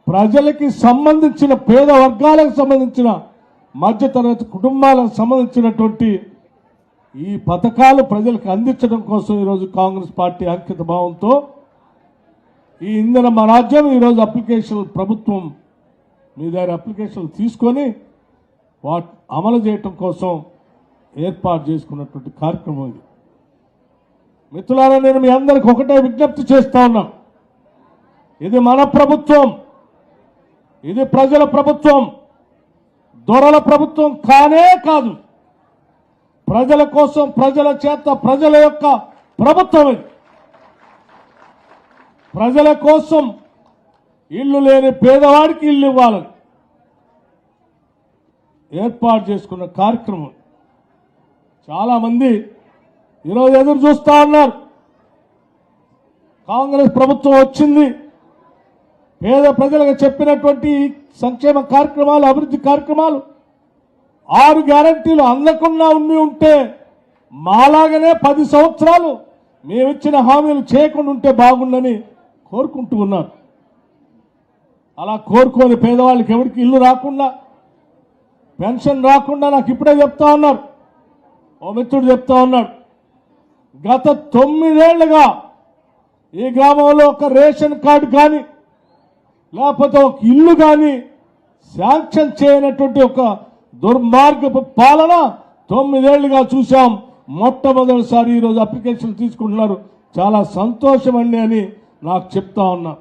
ప్రజలకి సంబంధించిన పేద వర్గాలకు సంబంధించిన మధ్యతరగతి కుటుంబాలకు సంబంధించినటువంటి ఈ పథకాలు ప్రజలకు అందించడం కోసం ఈరోజు కాంగ్రెస్ పార్టీ అంకిత భావంతో ఈ ఇంధన రాజ్యం ఈరోజు అప్లికేషన్ ప్రభుత్వం మీ దగ్గర అప్లికేషన్లు తీసుకొని వాటి అమలు చేయటం కోసం ఏర్పాటు చేసుకున్నటువంటి కార్యక్రమం ఇది. మిత్రులారా, నేను మీ అందరికి ఒకటే విజ్ఞప్తి చేస్తా ఉన్నా, ఇది మన ప్రభుత్వం, ఇది ప్రజల ప్రభుత్వం, దొరల ప్రభుత్వం కానే కాదు. ప్రజల కోసం, ప్రజల చేత, ప్రజల యొక్క ప్రభుత్వం ఇది. ప్రజల కోసం ఇల్లు లేని పేదవాడికి ఇల్లు ఇవ్వాలని ఏర్పాటు చేసుకున్న కార్యక్రమం. చాలా మంది ఈరోజు ఎదురు చూస్తా ఉన్నారు. కాంగ్రెస్ ప్రభుత్వం వచ్చింది, పేద ప్రజలకు చెప్పినటువంటి సంక్షేమ కార్యక్రమాలు, అభివృద్ధి కార్యక్రమాలు, 6 గ్యారంటీలు అందకుండా ఉంటే మాలాగనే 10 సంవత్సరాలు మేమిచ్చిన హామీలు చేయకుండా ఉంటే బాగుండని కోరుకుంటూ ఉన్నారు. అలా కోరుకొని పేదవాళ్ళకి ఎవరికి ఇల్లు రాకుండా, పెన్షన్ రాకుండా నాకు ఇప్పుడే చెప్తా ఉన్నారు, ఓ మిత్రుడు చెప్తా ఉన్నాడు, గత 9 ఏళ్లుగా ఈ గ్రామంలో ఒక రేషన్ కార్డు కానీ లేకపోతే ఒక ఇల్లు కానీ శాంక్షన్ చేయనటువంటి ఒక దుర్మార్గపు పాలన 9 ఏళ్లుగా చూశాం. మొట్టమొదటిసారి ఈరోజు అప్లికేషన్ తీసుకుంటున్నారు. చాలా సంతోషం అండి అని నాకు చెప్తా ఉన్నా.